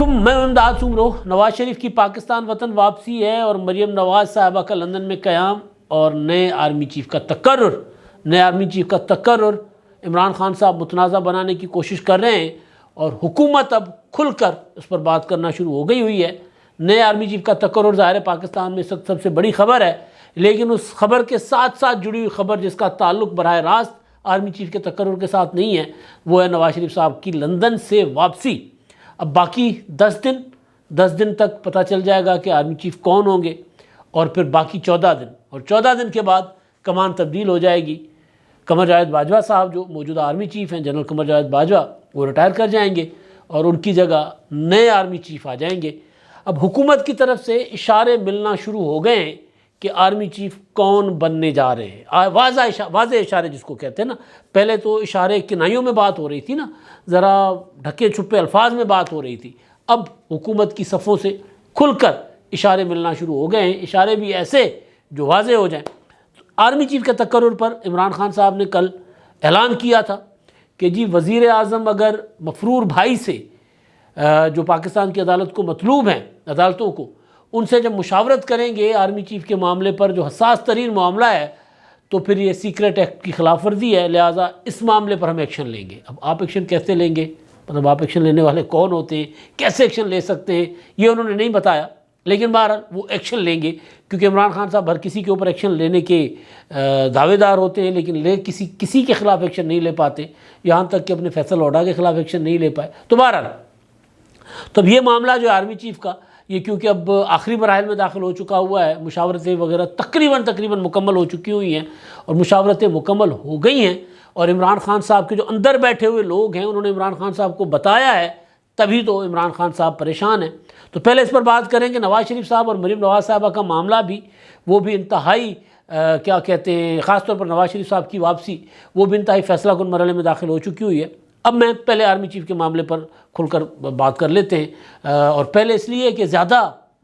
علیکم، میں امداد سمرو۔ نواز شریف کی پاکستان وطن واپسی ہے اور مریم نواز صاحبہ کا لندن میں قیام اور نئے آرمی چیف کا تقرر عمران خان صاحب متنازع بنانے کی کوشش کر رہے ہیں اور حکومت اب کھل کر اس پر بات کرنا شروع ہو گئی ہوئی ہے۔ نئے آرمی چیف کا تقرر ظاہر ہے پاکستان میں سب سے بڑی خبر ہے، لیکن اس خبر کے ساتھ ساتھ جڑی ہوئی خبر جس کا تعلق براہ راست آرمی چیف کے تقرر کے ساتھ نہیں ہے، وہ ہے نواز شریف صاحب کی لندن سے واپسی۔ اب باقی 10 دن تک پتہ چل جائے گا کہ آرمی چیف کون ہوں گے، اور پھر باقی 14 دن کے بعد کمان تبدیل ہو جائے گی۔ قمر جاوید باجوہ صاحب جو موجودہ آرمی چیف ہیں، جنرل قمر جاوید باجوہ، وہ ریٹائر کر جائیں گے اور ان کی جگہ نئے آرمی چیف آ جائیں گے۔ اب حکومت کی طرف سے اشارے ملنا شروع ہو گئے ہیں کہ آرمی چیف کون بننے جا رہے ہیں۔ واضح اشارے جس کو کہتے ہیں نا، پہلے تو اشارے کنائیوں میں بات ہو رہی تھی نا، ذرا ڈھکے چھپے الفاظ میں بات ہو رہی تھی، اب حکومت کی صفوں سے کھل کر اشارے ملنا شروع ہو گئے ہیں، اشارے بھی ایسے جو واضح ہو جائیں۔ آرمی چیف کے تقرر پر عمران خان صاحب نے کل اعلان کیا تھا کہ جی وزیر اعظم اگر مفرور بھائی سے جو پاکستان کی عدالت کو مطلوب ہیں، عدالتوں کو، ان سے جب مشاورت کریں گے آرمی چیف کے معاملے پر جو حساس ترین معاملہ ہے، تو پھر یہ سیکرٹ ایکٹ کی خلاف ورزی ہے، لہٰذا اس معاملے پر ہم ایکشن لیں گے۔ اب آپ ایکشن کیسے لیں گے، مطلب آپ ایکشن لینے والے کون ہوتے ہیں، کیسے ایکشن لے سکتے ہیں، یہ انہوں نے نہیں بتایا، لیکن بہرحال وہ ایکشن لیں گے، کیونکہ عمران خان صاحب ہر کسی کے اوپر ایکشن لینے کے دعوے دار ہوتے ہیں، لیکن کسی کے خلاف ایکشن نہیں لے پاتے، یہاں تک کہ اپنے فیصل اوڈا کے خلاف ایکشن نہیں لے پائے۔ تو بہرحال تو اب یہ معاملہ جو آرمی چیف کا، یہ کیونکہ اب آخری مراحل میں داخل ہو چکا ہوا ہے، مشاورتیں وغیرہ تقریباً مکمل ہو چکی ہوئی ہیں، اور مشاورتیں مکمل ہو گئی ہیں، اور عمران خان صاحب کے جو اندر بیٹھے ہوئے لوگ ہیں انہوں نے عمران خان صاحب کو بتایا ہے، تبھی تو عمران خان صاحب پریشان ہیں۔ تو پہلے اس پر بات کریں کہ نواز شریف صاحب اور مریم نواز صاحبہ کا معاملہ بھی، وہ بھی انتہائی کیا کہتے ہیں، خاص طور پر نواز شریف صاحب کی واپسی، وہ بھی انتہائی فیصلہ کن مرحلے میں داخل ہو چکی ہوئی ہے۔ اب میں پہلے آرمی چیف کے معاملے پر کھل کر بات کر لیتے ہیں، اور پہلے اس لیے کہ زیادہ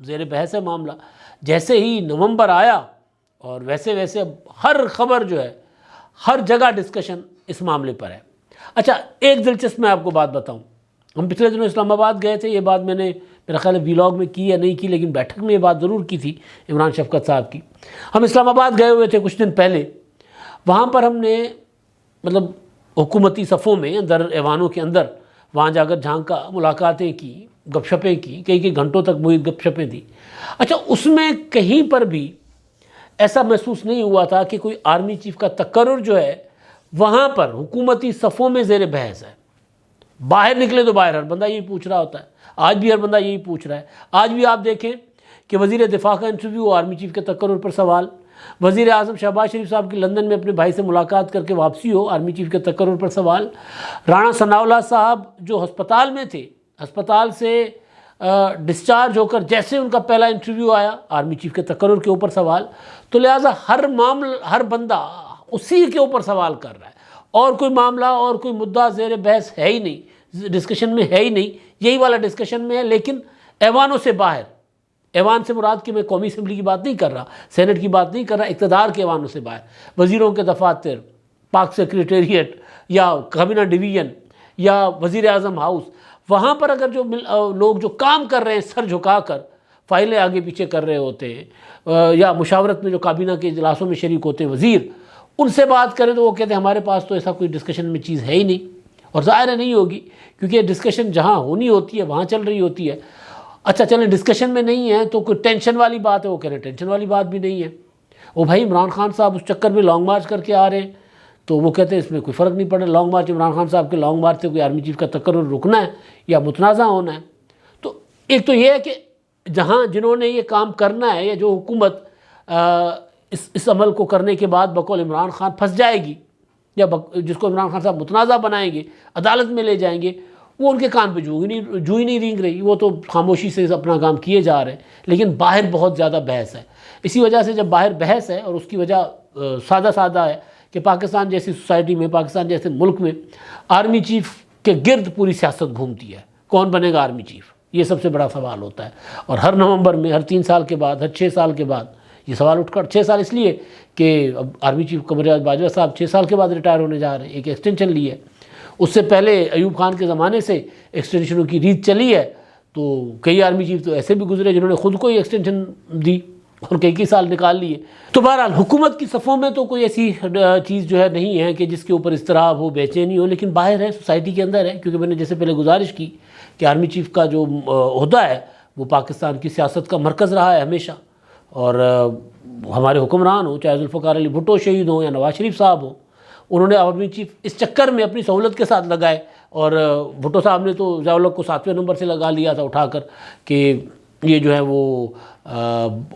زیر بحث ہے معاملہ۔ جیسے ہی نومبر آیا اور ویسے اب ہر خبر جو ہے، ہر جگہ ڈسکشن اس معاملے پر ہے۔ اچھا، ایک دلچسپ میں آپ کو بات بتاؤں، ہم پچھلے دنوں اسلام آباد گئے تھے، یہ بات میں نے میرا خیال ہے ویلاگ میں کی یا نہیں کی، لیکن بیٹھک میں یہ بات ضرور کی تھی عمران شفقت صاحب کی۔ ہم اسلام آباد گئے ہوئے تھے کچھ دن پہلے، وہاں پر ہم نے مطلب حکومتی صفوں میں اندر، ایوانوں کے اندر وہاں جا کر جھانکا، ملاقاتیں کی، گپ شپیں کی، کئی گھنٹوں تک محیط گپ شپیں دی۔ اچھا، اس میں کہیں پر بھی ایسا محسوس نہیں ہوا تھا کہ کوئی آرمی چیف کا تقرر جو ہے وہاں پر حکومتی صفوں میں زیر بحث ہے۔ باہر نکلے تو باہر ہر بندہ یہی پوچھ رہا ہوتا ہے، آج بھی ہر بندہ یہی پوچھ رہا ہے۔ آج بھی آپ دیکھیں کہ وزیر دفاع کا انٹرویو، آرمی چیف کے تقرر پر سوال، وزیر اعظم شہباز شریف صاحب کی لندن میں اپنے بھائی سے ملاقات کر کے واپسی ہو، آرمی چیف کے تقرر پر سوال، رانا ثناء اللہ صاحب جو ہسپتال میں تھے، ہسپتال سے ڈسچارج ہو کر جیسے ان کا پہلا انٹرویو آیا، آرمی چیف کے تقرر کے اوپر سوال۔ تو لہٰذا ہر بندہ اسی کے اوپر سوال کر رہا ہے، اور کوئی معاملہ اور کوئی مدعا زیر بحث ہے ہی نہیں، ڈسکشن میں ہے ہی نہیں، یہی والا ڈسکشن میں ہے، لیکن ایوانوں سے باہر۔ ایوان سے مراد کہ میں قومی اسمبلی کی بات نہیں کر رہا، سینٹ کی بات نہیں کر رہا، اقتدار کے ایوانوں سے باہر، وزیروں کے دفاتر، پاک سیکریٹریٹ یا کابینہ ڈویژن یا وزیر اعظم ہاؤس، وہاں پر اگر جو لوگ جو کام کر رہے ہیں سر جھکا کر، فائلیں آگے پیچھے کر رہے ہوتے ہیں، یا مشاورت میں جو کابینہ کے اجلاسوں میں شریک ہوتے ہیں وزیر، ان سے بات کریں تو وہ کہتے ہیں ہمارے پاس تو ایسا کوئی ڈسکشن میں چیز ہے ہی نہیں، اور ظاہر ہے نہیں ہوگی، کیونکہ یہ ڈسکشن جہاں ہونی ہوتی ہے وہاں چل رہی ہوتی ہے۔ اچھا چلیں، ڈسکشن میں نہیں ہے تو کوئی ٹینشن والی بات ہے، وہ کہہ رہے ہیں ٹینشن والی بات بھی نہیں ہے۔ وہ بھائی عمران خان صاحب اس چکر میں لانگ مارچ کر کے آ رہے ہیں، تو وہ کہتے ہیں اس میں کوئی فرق نہیں پڑ رہا، لانگ مارچ عمران خان صاحب کے لانگ مارچ سے کوئی آرمی چیف کا تقرر رکنا ہے یا متنازع ہونا ہے۔ تو ایک تو یہ ہے کہ جنہوں نے یہ کام کرنا ہے، یا جو حکومت اس عمل کو کرنے کے بعد بقول عمران خان پھنس جائے گی، یا جس کو عمران خان صاحب متنازع بنائیں گے، عدالت میں لے جائیں گے، وہ ان کے کان پہ جو ہی نہیں رینگ رہی، وہ تو خاموشی سے اپنا کام کیے جا رہے ہیں، لیکن باہر بہت زیادہ بحث ہے۔ اسی وجہ سے جب باہر بحث ہے، اور اس کی وجہ سادہ ہے کہ پاکستان جیسی سوسائٹی میں، پاکستان جیسے ملک میں آرمی چیف کے گرد پوری سیاست گھومتی ہے، کون بنے گا آرمی چیف، یہ سب سے بڑا سوال ہوتا ہے۔ اور ہر نومبر میں، ہر 3 سال کے بعد، ہر 6 سال کے بعد یہ سوال اٹھ کر، 6 سال اس لیے کہ اب آرمی چیف قمر جاوید باجوہ صاحب 6 سال کے بعد ریٹائر ہونے جا رہے ہیں، ایک ایکسٹینشن لی ہے، اس سے پہلے ایوب خان کے زمانے سے ایکسٹینشنوں کی ریت چلی ہے، تو کئی آرمی چیف تو ایسے بھی گزرے جنہوں نے خود کو ہی ایکسٹینشن دی اور کئی سال نکال لیے. تو بہرحال حکومت کی صفوں میں تو کوئی ایسی چیز جو ہے نہیں ہے کہ جس کے اوپر اضطراب ہو، بے چینی ہو، لیکن باہر ہے، سوسائٹی کے اندر ہے. کیونکہ میں نے جیسے پہلے گزارش کی کہ آرمی چیف کا جو عہدہ ہے وہ پاکستان کی سیاست کا مرکز رہا ہے ہمیشہ. اور ہمارے حکمران ہوں، چاہے ذوالفقار علی بھٹو شہید ہوں یا نواز شریف صاحب ہوں، انہوں نے آرمی چیف اس چکر میں اپنی سہولت کے ساتھ لگائے. اور بھٹو صاحب نے تو ضیاء الحق کو 7ویں نمبر سے لگا لیا تھا اٹھا کر کہ یہ جو ہے وہ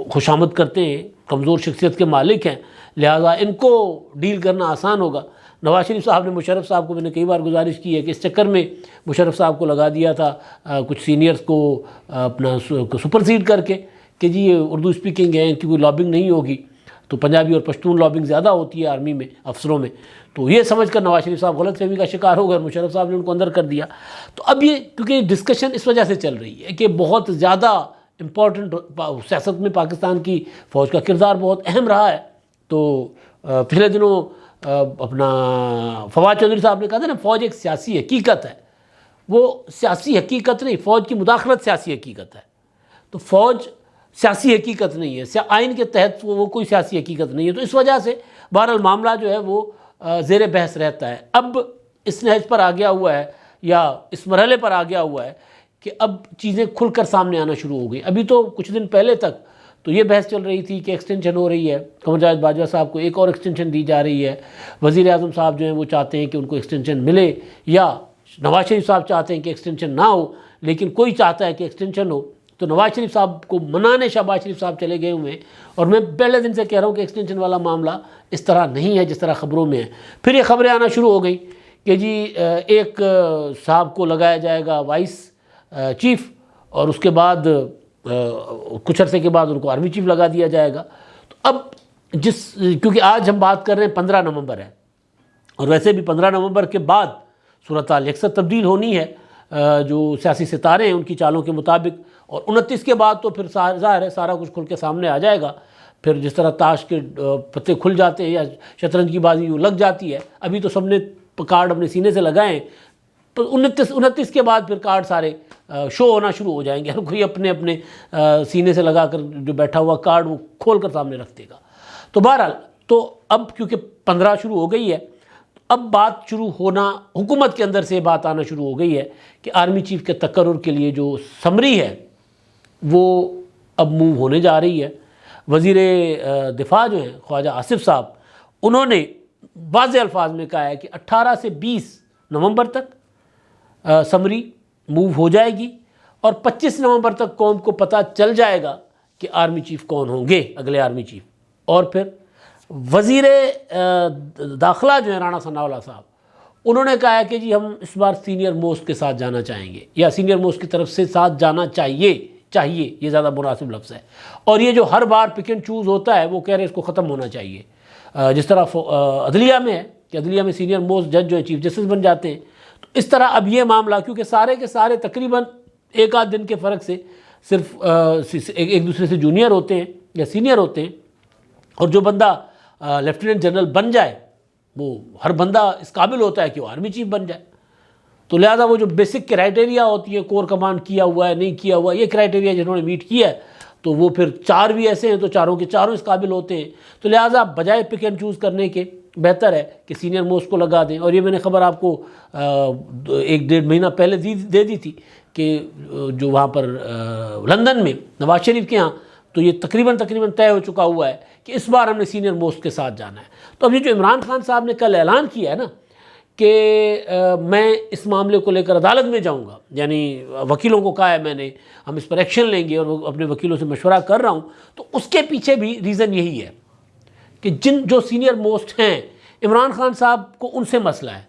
خوشامد کرتے ہیں، کمزور شخصیت کے مالک ہیں، لہٰذا ان کو ڈیل کرنا آسان ہوگا. نواز شریف صاحب نے مشرف صاحب کو، میں نے کئی بار گزارش کی ہے کہ اس چکر میں مشرف صاحب کو لگا دیا تھا کچھ سینئرز کو اپنا سپرسیڈ کر کے کہ جی یہ اردو اسپیکنگ ہے، ان کی کوئی لابنگ نہیں ہوگی. تو پنجابی اور پشتون لابنگ زیادہ ہوتی ہے آرمی میں، افسروں میں. تو یہ سمجھ کر نواز شریف صاحب غلط فہمی کا شکار ہو گئے اور مشرف صاحب نے ان کو اندر کر دیا. تو اب یہ کیونکہ ڈسکشن اس وجہ سے چل رہی ہے کہ بہت زیادہ امپورٹنٹ سیاست میں پاکستان کی فوج کا کردار بہت اہم رہا ہے. تو پچھلے دنوں اپنا فواد چودھری صاحب نے کہا تھا نا، فوج ایک سیاسی حقیقت ہے. وہ سیاسی حقیقت نہیں، فوج کی مداخلت سیاسی حقیقت ہے. تو فوج سیاسی حقیقت نہیں ہے، آئین کے تحت وہ کوئی سیاسی حقیقت نہیں ہے. تو اس وجہ سے بہرحال معاملہ جو ہے وہ زیر بحث رہتا ہے. اب اس نہج پر آ گیا ہوا ہے یا اس مرحلے پر آ گیا ہوا ہے کہ اب چیزیں کھل کر سامنے آنا شروع ہو گئی. ابھی تو کچھ دن پہلے تک تو یہ بحث چل رہی تھی کہ ایکسٹینشن ہو رہی ہے، قمر جاوید باجوہ صاحب کو ایک اور ایکسٹینشن دی جا رہی ہے. وزیر اعظم صاحب جو ہیں وہ چاہتے ہیں کہ ان کو ایکسٹینشن ملے، یا نواز شریف صاحب چاہتے ہیں کہ ایکسٹینشن نہ ہو، لیکن کوئی چاہتا ہے کہ ایکسٹینشن ہو. تو نواز شریف صاحب کو منانے شہباز شریف صاحب چلے گئے ہوئے ہیں. اور میں پہلے دن سے کہہ رہا ہوں کہ ایکسٹینشن والا معاملہ اس طرح نہیں ہے جس طرح خبروں میں ہے. پھر یہ خبریں آنا شروع ہو گئیں کہ جی ایک صاحب کو لگایا جائے گا وائس چیف، اور اس کے بعد کچھ عرصے کے بعد ان کو آرمی چیف لگا دیا جائے گا. تو اب کیونکہ آج ہم بات کر رہے ہیں 15 نومبر ہے، اور ویسے بھی 15 نومبر کے بعد صورتحال یکسر تبدیل ہونی ہے جو سیاسی ستارے ہیں ان کی چالوں کے مطابق. اور 29 کے بعد تو پھر ظاہر ہے سارا کچھ کھل کے سامنے آ جائے گا. پھر جس طرح تاش کے پتے کھل جاتے ہیں یا شطرنج کی بازی یوں لگ جاتی ہے، ابھی تو سب نے کارڈ اپنے سینے سے لگائے ہیں. تو 29 کے بعد پھر کارڈ سارے شو ہونا شروع ہو جائیں گے. ہر کوئی اپنے اپنے سینے سے لگا کر جو بیٹھا ہوا کارڈ وہ کھول کر سامنے رکھ دے گا. تو بہرحال تو اب کیونکہ 15 شروع ہو گئی ہے، اب بات شروع ہونا، حکومت کے اندر سے بات آنا شروع ہو گئی ہے کہ آرمی چیف کے تقرر کے لیے جو سمری ہے وہ اب موو ہونے جا رہی ہے. وزیر دفاع جو ہیں خواجہ آصف صاحب، انہوں نے واضح الفاظ میں کہا ہے کہ 18 سے 20 نومبر تک سمری موو ہو جائے گی، اور 25 نومبر تک قوم کو پتہ چل جائے گا کہ آرمی چیف کون ہوں گے، اگلے آرمی چیف. اور پھر وزیر داخلہ جو ہیں رانا ثناء اللہ صاحب، انہوں نے کہا ہے کہ جی ہم اس بار سینئر موسٹ کے ساتھ جانا چاہیں گے، یا سینئر موسٹ کی طرف سے ساتھ جانا چاہیے، یہ زیادہ مناسب لفظ ہے. اور یہ جو ہر بار پک اینڈ چوز ہوتا ہے وہ کہہ رہے اس کو ختم ہونا چاہیے. جس طرح عدلیہ میں ہے کہ عدلیہ میں سینئر موسٹ جج جو ہیں چیف جسٹس بن جاتے ہیں، تو اس طرح اب یہ معاملہ کیونکہ سارے کے سارے تقریباً ایک آدھ دن کے فرق سے صرف ایک دوسرے سے جونیئر ہوتے ہیں یا سینئر ہوتے ہیں، اور جو بندہ لیفٹیننٹ جنرل بن جائے وہ ہر بندہ اس قابل ہوتا ہے کہ وہ آرمی چیف بن جائے. تو لہٰذا وہ جو بیسک کرائٹیریا ہوتی ہے، کور کمانڈ کیا ہوا ہے نہیں کیا ہوا، یہ کرائٹیریا جنہوں نے میٹ کیا ہے تو وہ پھر 4 بھی ایسے ہیں تو چاروں کے چاروں اس قابل ہوتے ہیں. تو لہٰذا بجائے پک اینڈ چوز کرنے کے بہتر ہے کہ سینئر موسٹ کو لگا دیں. اور یہ میں نے خبر آپ کو 1-1.5 مہینہ پہلے دے دی تھی کہ جو وہاں پر لندن میں نواز شریف کے ہاں تو یہ تقریباً طے ہو چکا ہوا ہے کہ اس بار ہم نے سینئر موسٹ کے ساتھ جانا ہے. تو اب یہ جو عمران خان صاحب نے کل اعلان کیا ہے نا کہ میں اس معاملے کو لے کر عدالت میں جاؤں گا، یعنی وکیلوں کو کہا ہے میں نے ہم اس پر ایکشن لیں گے، اور وہ اپنے وکیلوں سے مشورہ کر رہا ہوں. تو اس کے پیچھے بھی ریزن یہی ہے کہ جو سینئر موسٹ ہیں عمران خان صاحب کو ان سے مسئلہ ہے،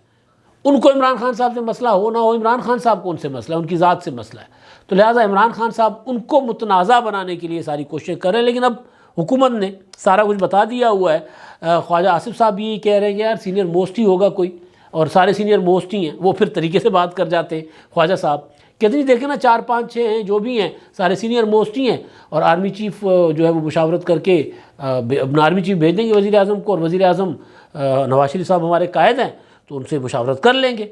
ان کو عمران خان صاحب سے مسئلہ ہو نہ ہو، عمران خان صاحب کو ان سے مسئلہ ہے، ان کی ذات سے مسئلہ ہے. تو لہٰذا عمران خان صاحب ان کو متنازع بنانے کے لیے ساری کوششیں کر رہے ہیں. لیکن اب حکومت نے سارا کچھ بتا دیا ہوا ہے. خواجہ آصف صاحب یہی کہہ رہے ہیں کہ یار سینئر موسٹ ہی ہوگا کوئی، اور سارے سینئر موسٹ ہی ہیں. وہ پھر طریقے سے بات کر جاتے ہیں خواجہ صاحب، کہتے ہیں دیکھیں نا 4-5-6 ہیں جو بھی ہیں سارے سینئر موسٹ ہی ہیں، اور آرمی چیف جو ہے وہ مشاورت کر کے اپنا آرمی چیف بھیج دیں گے وزیر اعظم کو، اور وزیر اعظم نواز شریف صاحب ہمارے قائد ہیں تو ان سے مشاورت کر لیں گے.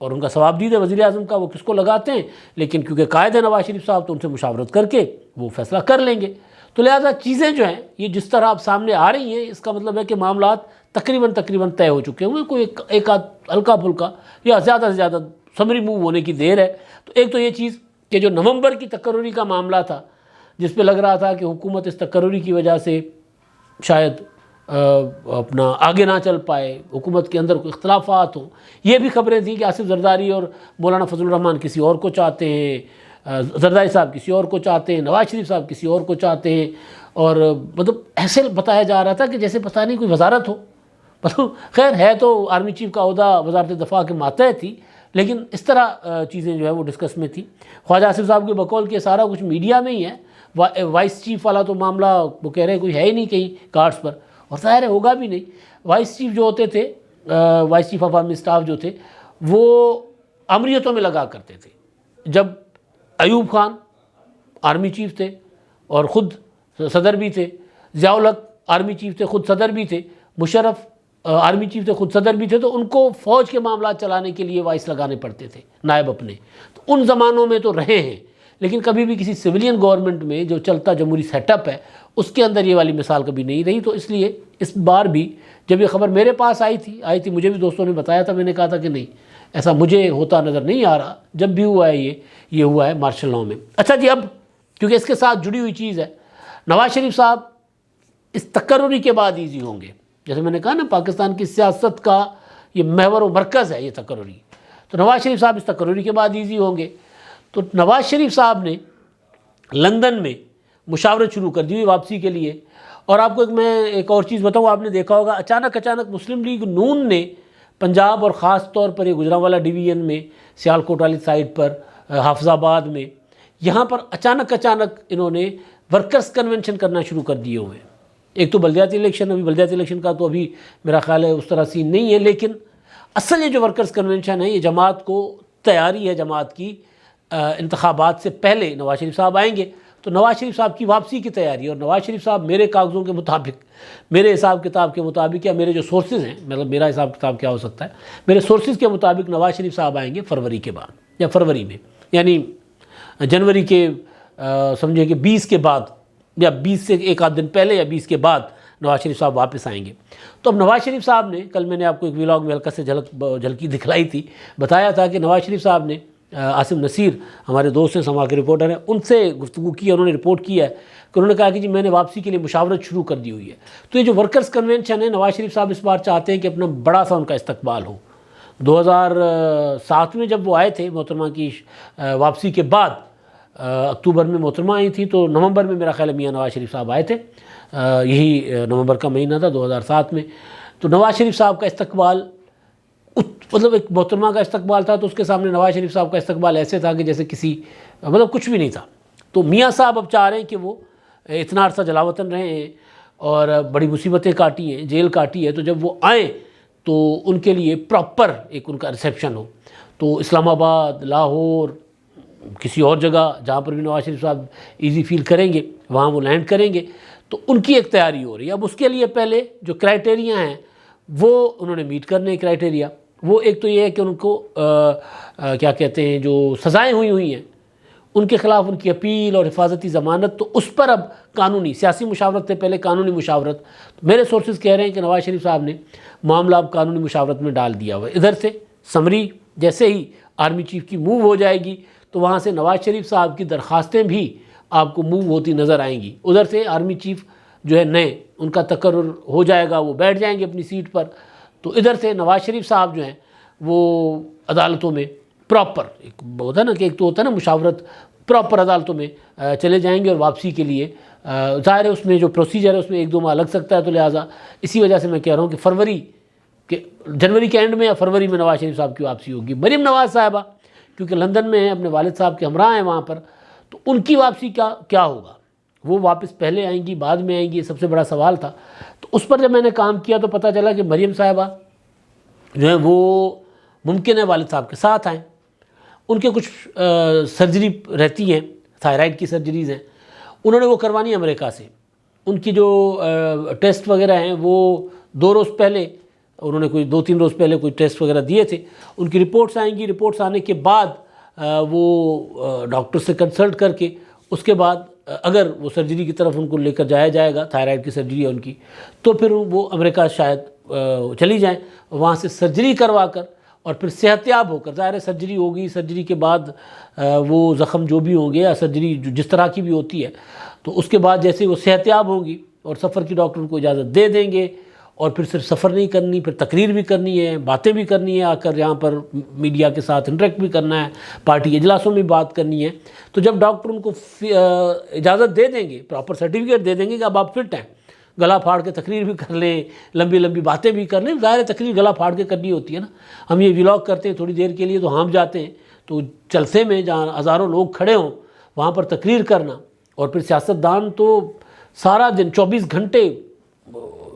اور ان کا ثوابدید ہے وزیر اعظم کا، وہ کس کو لگاتے ہیں، لیکن کیونکہ قائد ہے نواز شریف صاحب تو ان سے مشاورت کر کے وہ فیصلہ کر لیں گے۔ تو لہٰذا چیزیں جو ہیں یہ جس طرح اب سامنے آ رہی ہیں، اس کا مطلب ہے کہ معاملات تقریباً طے ہو چکے ہوئے، کوئی ایک آدھ ہلکا پھلکا یا زیادہ سے زیادہ سمری موو ہونے کی دیر ہے۔ تو ایک تو یہ چیز کہ جو نومبر کی تقرری کا معاملہ تھا، جس پہ لگ رہا تھا کہ حکومت اس تقرری کی وجہ سے شاید اپنا آگے نہ چل پائے، حکومت کے اندر کوئی اختلافات ہوں، یہ بھی خبریں تھیں کہ آصف زرداری اور مولانا فضل الرحمان کسی اور کو چاہتے ہیں، زرداری صاحب کسی اور کو چاہتے ہیں، نواز شریف صاحب کسی اور کو چاہتے ہیں، اور مطلب ایسے بتایا جا رہا تھا کہ جیسے پتہ نہیں کوئی وزارت ہو، مطلب خیر ہے تو آرمی چیف کا عہدہ وزارت دفاع کے ماتحت تھی، لیکن اس طرح چیزیں جو ہے وہ ڈسکس میں تھیں۔ خواجہ آصف صاحب کے بقول کہ سارا کچھ میڈیا میں ہی ہے، وائس چیف والا تو معاملہ وہ کہہ رہے ہیں کوئی ہے ہی نہیں کہیں کارڈز پر، اور ظاہر ہے ہوگا بھی نہیں۔ وائس چیف جو ہوتے تھے، vice chief of army staff جو تھے، وہ امریتوں میں لگا کرتے تھے۔ جب ایوب خان آرمی چیف تھے اور خود صدر بھی تھے، ضیاء الحق آرمی چیف تھے خود صدر بھی تھے، مشرف آرمی چیف تھے خود صدر بھی تھے، تو ان کو فوج کے معاملات چلانے کے لیے وائس لگانے پڑتے تھے نائب اپنے۔ تو ان زمانوں میں تو رہے ہیں، لیکن کبھی بھی کسی سویلین گورنمنٹ میں جو چلتا جمہوری سیٹ اپ ہے اس کے اندر یہ والی مثال کبھی نہیں رہی۔ تو اس لیے اس بار بھی جب یہ خبر میرے پاس آئی تھی مجھے بھی دوستوں نے بتایا تھا، میں نے کہا تھا کہ نہیں ایسا مجھے ہوتا نظر نہیں آ رہا، جب بھی ہوا ہے یہ ہوا ہے مارشل لاء میں۔ اچھا جی، اب کیونکہ اس کے ساتھ جڑی ہوئی چیز ہے، نواز شریف صاحب اس تقرری کے بعد ایزی ہوں گے، جیسے میں نے کہا نا پاکستان کی سیاست کا یہ محور و مرکز ہے یہ تقرری، تو نواز شریف صاحب اس تقرری کے بعد ایزی ہوں گے۔ تو نواز شریف صاحب نے لندن میں مشاورت شروع کر دی ہوئی واپسی کے لیے۔ اور آپ کو میں ایک اور چیز بتاؤں، آپ نے دیکھا ہوگا اچانک مسلم لیگ نون نے پنجاب اور خاص طور پر یہ گجرانوالہ ڈویژن میں سیالکوٹ والی سائڈ پر حافظ آباد میں یہاں پر اچانک انہوں نے ورکرز کنونشن کرنا شروع کر دیے ہوئے۔ ایک تو بلدیاتی الیکشن، ابھی بلدیاتی الیکشن کا تو ابھی میرا خیال ہے اس طرح سین نہیں ہے، لیکن اصل یہ جو ورکرز کنونشن ہے یہ جماعت کو تیاری ہے، جماعت کی انتخابات سے پہلے نواز شریف صاحب آئیں گے، تو نواز شریف صاحب کی واپسی کی تیاری۔ اور نواز شریف صاحب میرے کاغذوں کے مطابق، میرے حساب کتاب کے مطابق، یا میرے جو سورسز ہیں، مطلب میرا حساب کتاب کیا ہو سکتا ہے، میرے سورسز کے مطابق نواز شریف صاحب آئیں گے فروری کے بعد یا فروری میں، یعنی جنوری کے سمجھے کہ 20 کے بعد یا 20 سے ایک آدھ دن پہلے یا 20 کے بعد نواز شریف صاحب واپس آئیں گے۔ تو اب نواز شریف صاحب نے، کل میں نے آپ کو ایک ویلاگ میں ہلکا سے جھلکی دکھلائی تھی، بتایا تھا کہ نواز شریف صاحب نے عاصم نصیر ہمارے دوست ہیں، سما کے رپورٹر ہیں، ان سے گفتگو کی، انہوں نے رپورٹ کیا ہے کہ انہوں نے کہا کہ جی میں نے واپسی کے لیے مشاورت شروع کر دی ہوئی ہے۔ تو یہ جو ورکرز کنونشن ہے، نواز شریف صاحب اس بار چاہتے ہیں کہ اپنا بڑا سا ان کا استقبال ہو۔ 2007 میں جب وہ آئے تھے محترمہ کی واپسی کے بعد، اکتوبر میں محترمہ آئی تھی، تو نومبر میں میرا خیال ہے میاں نواز شریف صاحب آئے تھے، یہی نومبر کا مہینہ تھا 2007 میں۔ تو نواز شریف صاحب کا استقبال مطلب ایک محترمہ کا استقبال تھا، تو اس کے سامنے نواز شریف صاحب کا استقبال ایسے تھا کہ جیسے کسی مطلب کچھ بھی نہیں تھا۔ تو میاں صاحب اب چاہ رہے ہیں کہ وہ اتنا عرصہ جلاوطن رہے ہیں اور بڑی مصیبتیں کاٹی ہیں، جیل کاٹی ہے، تو جب وہ آئیں تو ان کے لیے پراپر ایک ان کا ریسیپشن ہو۔ تو اسلام آباد، لاہور، کسی اور جگہ جہاں پر بھی نواز شریف صاحب ایزی فیل کریں گے وہاں وہ لینڈ کریں گے، تو ان کی ایک تیاری ہو رہی ہے۔ اب اس کے لیے پہلے جو کرائٹیریا ہیں وہ انہوں نے میٹ کرنے ہیں کرائٹیریا۔ وہ ایک تو یہ ہے کہ ان کو کیا کہتے ہیں، جو سزائیں ہوئی ہیں ان کے خلاف ان کی اپیل اور حفاظتی ضمانت، تو اس پر اب قانونی، سیاسی مشاورت سے پہلے قانونی مشاورت۔ میرے سورسز کہہ رہے ہیں کہ نواز شریف صاحب نے معاملہ اب قانونی مشاورت میں ڈال دیا ہوا ہے۔ ادھر سے سمری جیسے ہی آرمی چیف کی موو ہو جائے گی تو وہاں سے نواز شریف صاحب کی درخواستیں بھی آپ کو موو ہوتی نظر آئیں گی۔ ادھر سے آرمی چیف جو ہے نئے، ان کا تقرر ہو جائے گا، وہ بیٹھ جائیں گے اپنی سیٹ پر، تو ادھر سے نواز شریف صاحب جو ہیں وہ عدالتوں میں پراپر، ایک ہوتا ہے نا کہ ایک تو ہوتا ہے نا مشاورت، پراپر عدالتوں میں چلے جائیں گے۔ اور واپسی کے لیے ظاہر ہے اس میں جو پروسیجر ہے اس میں 1-2 ماہ لگ سکتا ہے، تو لہٰذا اسی وجہ سے میں کہہ رہا ہوں کہ فروری کے، جنوری کے اینڈ میں یا فروری میں نواز شریف صاحب کی واپسی ہوگی۔ مریم نواز صاحبہ کیونکہ لندن میں ہیں، اپنے والد صاحب کے ہمراہ ہیں وہاں پر، تو ان کی واپسی کیا ہوگا؟ وہ واپس پہلے آئیں گی بعد میں آئیں گی؟ یہ سب سے بڑا سوال تھا۔ تو اس پر جب میں نے کام کیا تو پتہ چلا کہ مریم صاحبہ جو ہیں وہ ممکن ہے والد صاحب کے ساتھ آئیں۔ ان کے کچھ سرجری رہتی ہیں، تھائرائڈ کی سرجریز ہیں، انہوں نے وہ کروانی ہے امریکہ سے۔ ان کی جو ٹیسٹ وغیرہ ہیں وہ 2 روز پہلے انہوں نے کوئی 2-3 روز پہلے کوئی ٹیسٹ وغیرہ دیے تھے، ان کی رپورٹس آئیں گی، رپورٹس آنے کے بعد وہ ڈاکٹر سے کنسلٹ کر کے اس کے بعد اگر وہ سرجری کی طرف ان کو لے کر جایا جائے گا، تھائرائیڈ کی سرجری ہے ان کی، تو پھر وہ امریکہ شاید چلی جائیں، وہاں سے سرجری کروا کر اور پھر صحت یاب ہو کر، ظاہر ہے سرجری ہوگی، سرجری کے بعد وہ زخم جو بھی ہوں گے یا سرجری جس طرح کی بھی ہوتی ہے، تو اس کے بعد جیسے وہ صحت یاب ہوں گی اور سفر کی ڈاکٹر ان کو اجازت دے دیں گے، اور پھر صرف سفر نہیں کرنی، پھر تقریر بھی کرنی ہے، باتیں بھی کرنی ہے، آ کر یہاں پر میڈیا کے ساتھ انٹریکٹ بھی کرنا ہے، پارٹی اجلاسوں میں بات کرنی ہے، تو جب ڈاکٹر ان کو اجازت دے دیں گے، پراپر سرٹیفکیٹ دے دیں گے کہ اب آپ فٹ ہیں، گلا پھاڑ کے تقریر بھی کر لیں، لمبی لمبی باتیں بھی کر لیں، ظاہر ہے تقریر گلا پھاڑ کے کرنی ہوتی ہے نا، ہم یہ ولاگ کرتے ہیں تھوڑی دیر کے لیے تو ہانپ جاتے ہیں، تو جلسے میں جہاں ہزاروں لوگ کھڑے ہوں وہاں پر تقریر کرنا، اور پھر سیاستدان تو سارا دن 24 گھنٹے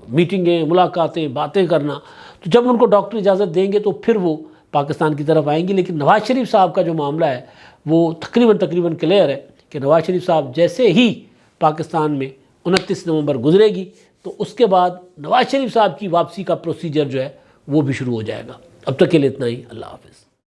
میٹنگیں، ملاقاتیں، باتیں کرنا، تو جب ان کو ڈاکٹر اجازت دیں گے تو پھر وہ پاکستان کی طرف آئیں گے۔ لیکن نواز شریف صاحب کا جو معاملہ ہے وہ تقریباً کلیئر ہے کہ نواز شریف صاحب جیسے ہی پاکستان میں 29 نومبر گزرے گی تو اس کے بعد نواز شریف صاحب کی واپسی کا پروسیجر جو ہے وہ بھی شروع ہو جائے گا۔ اب تک کے لیے اتنا ہی، اللہ حافظ۔